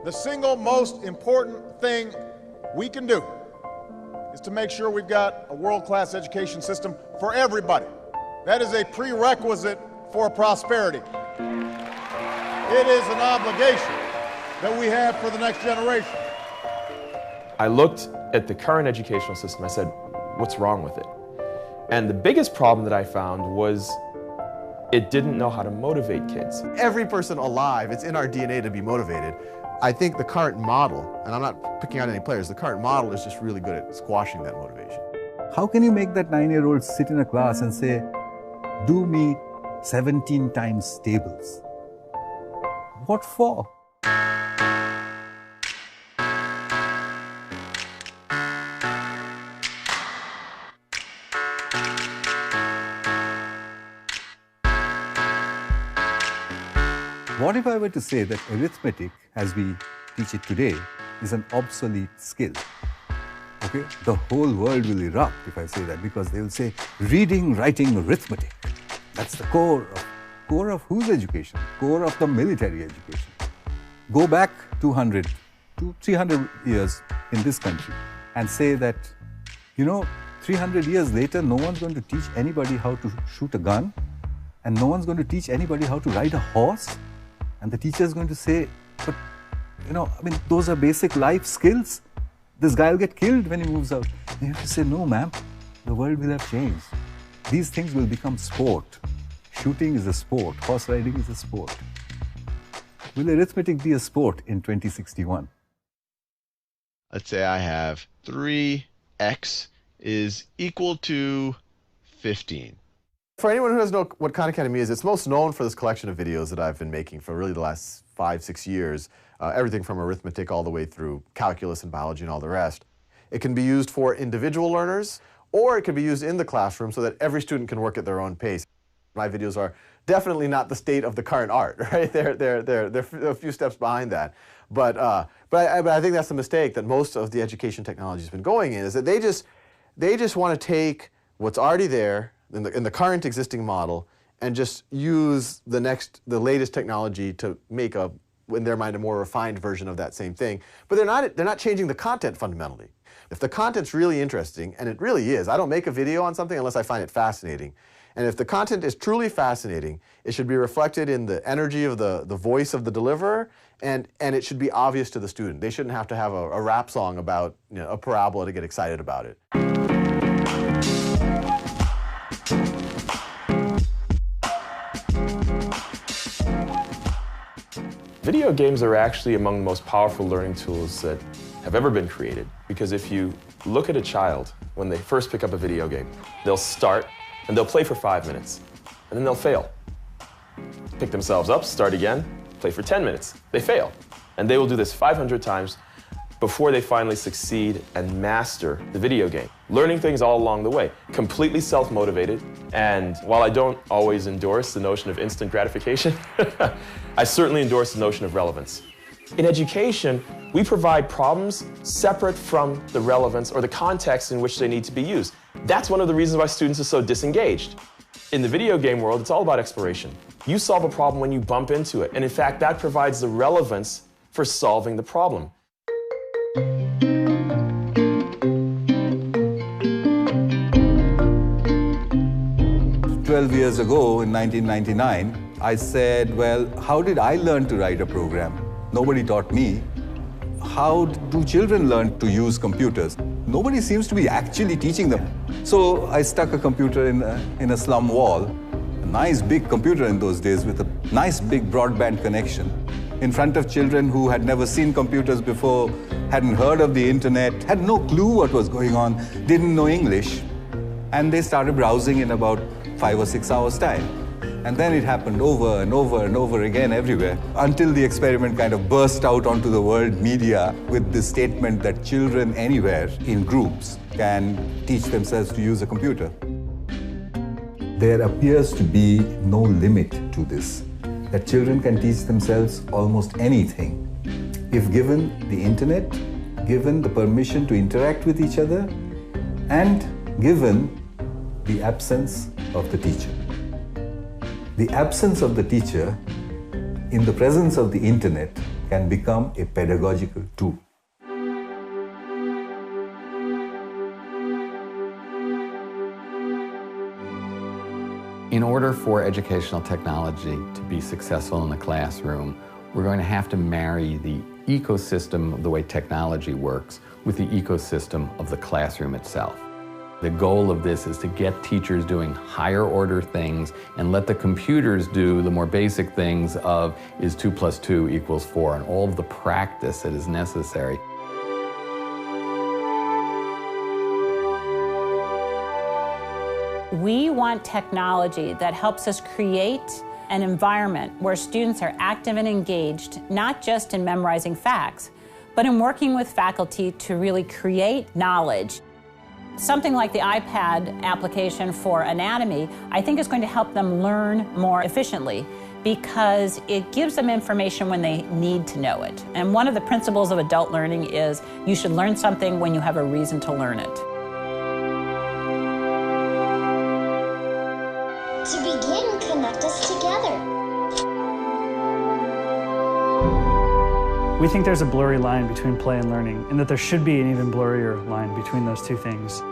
The single most important thing we can do is to make sure we've got a world-class education system for everybody. That is a prerequisite for prosperity. It is an obligation that we have for the next generation. I looked at the current educational system. I said, what's wrong with it? And the biggest problem that I found was it didn't know how to motivate kids. Every person alive, it's in our DNA to be motivated. I think the current model, and I'm not picking out any players, the current model is just really good at squashing that motivation. How can you make that 9-year-old sit in a class and say, do me 17 times tables? What for? What if I were to say that arithmetic, as we teach it today, is an obsolete skill? Okay? The whole world will erupt if I say that, because they will say, reading, writing, arithmetic. That's the core of whose education? Core of the military education. Go back 200 to 300 years in this country and say that, 300 years later, no one's going to teach anybody how to shoot a gun, and no one's going to teach anybody how to ride a horse. And the teacher is going to say, but, those are basic life skills. This guy will get killed when he moves out. And you have to say, no, ma'am, the world will have changed. These things will become sport. Shooting is a sport. Horse riding is a sport. Will arithmetic be a sport in 2061? Let's say I have 3x is equal to 15. For anyone who doesn't know what Khan Academy is, it's most known for this collection of videos that I've been making for really the last 5-6 years. Everything from arithmetic all the way through calculus and biology and all the rest. It can be used for individual learners, or it can be used in the classroom so that every student can work at their own pace. My videos are definitely not the state of the current art, right? They're a few steps behind that. But I think that's the mistake that most of the education technology has been going in, is that they just want to take what's already there in the current existing model and just use the latest technology to make in their mind, a more refined version of that same thing. But they're not changing the content fundamentally. If the content's really interesting, and it really is, I don't make a video on something unless I find it fascinating. And if the content is truly fascinating, it should be reflected in the energy of the voice of the deliverer, and it should be obvious to the student. They shouldn't have to have a rap song about a parabola to get excited about it. Video games are actually among the most powerful learning tools that have ever been created. Because if you look at a child when they first pick up a video game, they'll start and they'll play for 5 minutes, and then they'll fail. Pick themselves up, start again, play for 10 minutes. They fail. And they will do this 500 times before they finally succeed and master the video game. Learning things all along the way, completely self-motivated. And while I don't always endorse the notion of instant gratification, I certainly endorse the notion of relevance. In education, we provide problems separate from the relevance or the context in which they need to be used. That's one of the reasons why students are so disengaged. In the video game world, it's all about exploration. You solve a problem when you bump into it, and in fact, that provides the relevance for solving the problem. 12 years ago, in 1999, I said, well, how did I learn to write a program? Nobody taught me. How do children learn to use computers? Nobody seems to be actually teaching them. So I stuck a computer in a slum wall, a nice big computer in those days with a nice big broadband connection, in front of children who had never seen computers before, hadn't heard of the internet, had no clue what was going on, didn't know English. And they started browsing in about 5 or 6 hours' time. And then it happened over and over and over again everywhere, until the experiment kind of burst out onto the world media with this statement that children anywhere in groups can teach themselves to use a computer. There appears to be no limit to this, that children can teach themselves almost anything if given the internet, given the permission to interact with each other, and given the absence of the teacher. The absence of the teacher in the presence of the internet can become a pedagogical tool. In order for educational technology to be successful in the classroom, we're going to have to marry the ecosystem of the way technology works with the ecosystem of the classroom itself. The goal of this is to get teachers doing higher order things and let the computers do the more basic things of is 2 + 2 = 4 and all of the practice that is necessary. We want technology that helps us create an environment where students are active and engaged, not just in memorizing facts, but in working with faculty to really create knowledge. Something like the iPad application for anatomy, I think is going to help them learn more efficiently because it gives them information when they need to know it. And one of the principles of adult learning is you should learn something when you have a reason to learn it. To begin, connect us together. We think there's a blurry line between play and learning, and that there should be an even blurrier line between those two things.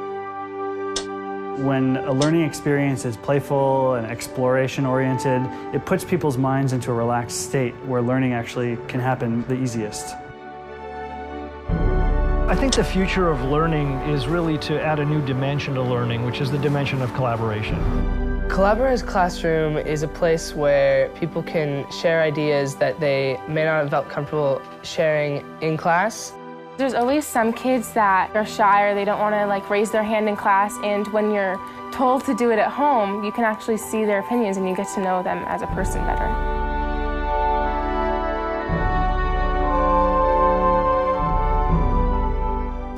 When a learning experience is playful and exploration-oriented, it puts people's minds into a relaxed state where learning actually can happen the easiest. I think the future of learning is really to add a new dimension to learning, which is the dimension of collaboration. Collaborative Classroom is a place where people can share ideas that they may not have felt comfortable sharing in class. There's always some kids that are shy or they don't want to raise their hand in class, and when you're told to do it at home, you can actually see their opinions and you get to know them as a person better.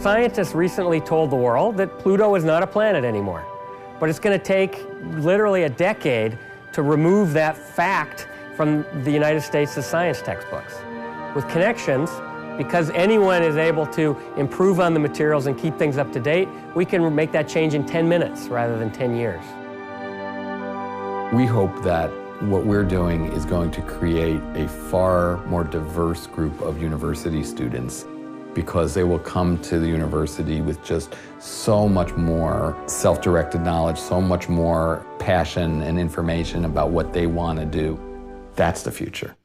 Scientists recently told the world that Pluto is not a planet anymore. But it's going to take literally a decade to remove that fact from the United States' science textbooks. With connections, because anyone is able to improve on the materials and keep things up to date, we can make that change in 10 minutes rather than 10 years. We hope that what we're doing is going to create a far more diverse group of university students because they will come to the university with just so much more self-directed knowledge, so much more passion and information about what they want to do. That's the future.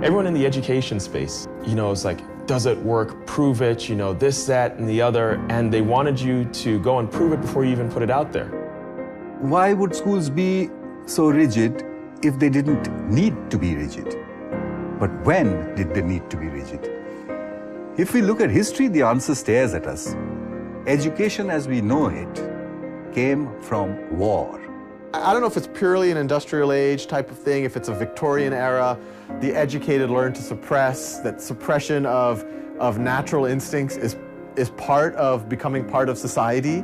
Everyone in the education space, is like, does it work? Prove it, this, that, and the other. And they wanted you to go and prove it before you even put it out there. Why would schools be so rigid if they didn't need to be rigid? But when did they need to be rigid? If we look at history, the answer stares at us. Education as we know it came from war. I don't know if it's purely an industrial age type of thing, if it's a Victorian era, the educated learn to suppress, that suppression of natural instincts is part of becoming part of society.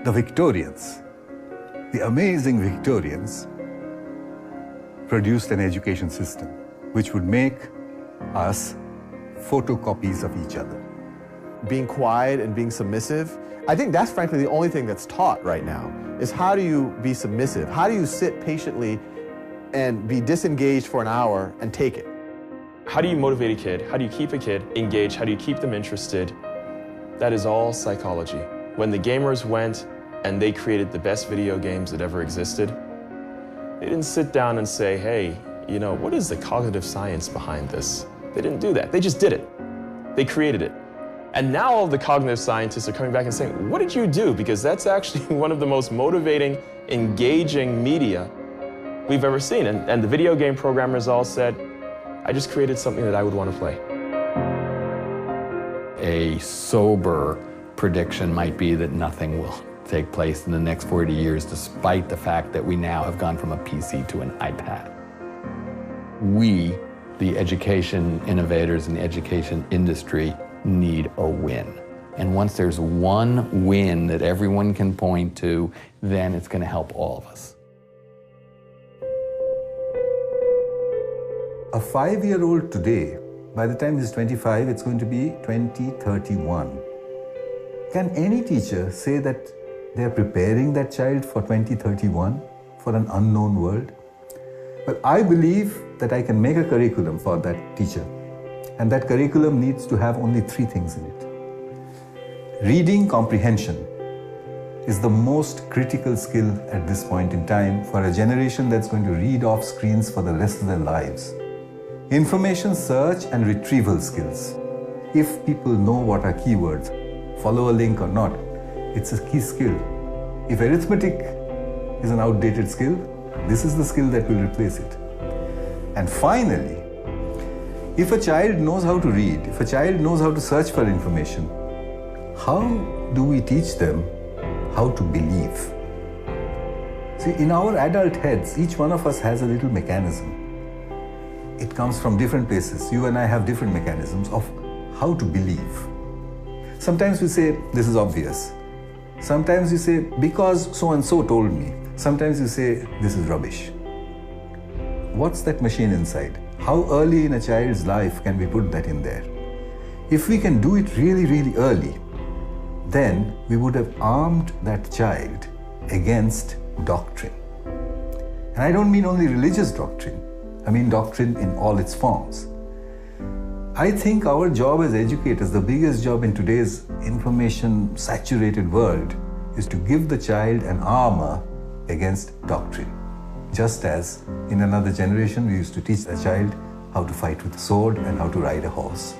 The Victorians, the amazing Victorians, produced an education system which would make us photocopies of each other. Being quiet and being submissive, I think that's frankly the only thing that's taught right now, is how do you be submissive? How do you sit patiently and be disengaged for an hour and take it? How do you motivate a kid? How do you keep a kid engaged? How do you keep them interested? That is all psychology. When the gamers went and they created the best video games that ever existed, they didn't sit down and say, hey, what is the cognitive science behind this? They didn't do that. They just did it. They created it. And now all the cognitive scientists are coming back and saying, what did you do? Because that's actually one of the most motivating, engaging media we've ever seen. And the video game programmers all said, I just created something that I would want to play. A sober prediction might be that nothing will take place in the next 40 years, despite the fact that we now have gone from a PC to an iPad. We, the education innovators in the education industry, need a win. And once there's one win that everyone can point to, then it's going to help all of us. A 5-year-old today, by the time he's 25, it's going to be 2031. Can any teacher say that they're preparing that child for 2031, for an unknown world? Well, I believe that I can make a curriculum for that teacher, and that curriculum needs to have only 3 things in it. Reading comprehension is the most critical skill at this point in time for a generation that's going to read off screens for the rest of their lives. Information search and retrieval skills. If people know what are keywords, follow a link or not, it's a key skill. If arithmetic is an outdated skill, this is the skill that will replace it. And finally, if a child knows how to read, if a child knows how to search for information, how do we teach them how to believe? See, in our adult heads, each one of us has a little mechanism. It comes from different places. You and I have different mechanisms of how to believe. Sometimes we say, this is obvious. Sometimes you say, because so-and-so told me. Sometimes you say, this is rubbish. What's that machine inside? How early in a child's life can we put that in there? If we can do it really, really early, then we would have armed that child against doctrine. And I don't mean only religious doctrine. I mean doctrine in all its forms. I think our job as educators, the biggest job in today's information-saturated world, is to give the child an armor against doctrine. Just as in another generation we used to teach the child how to fight with a sword and how to ride a horse.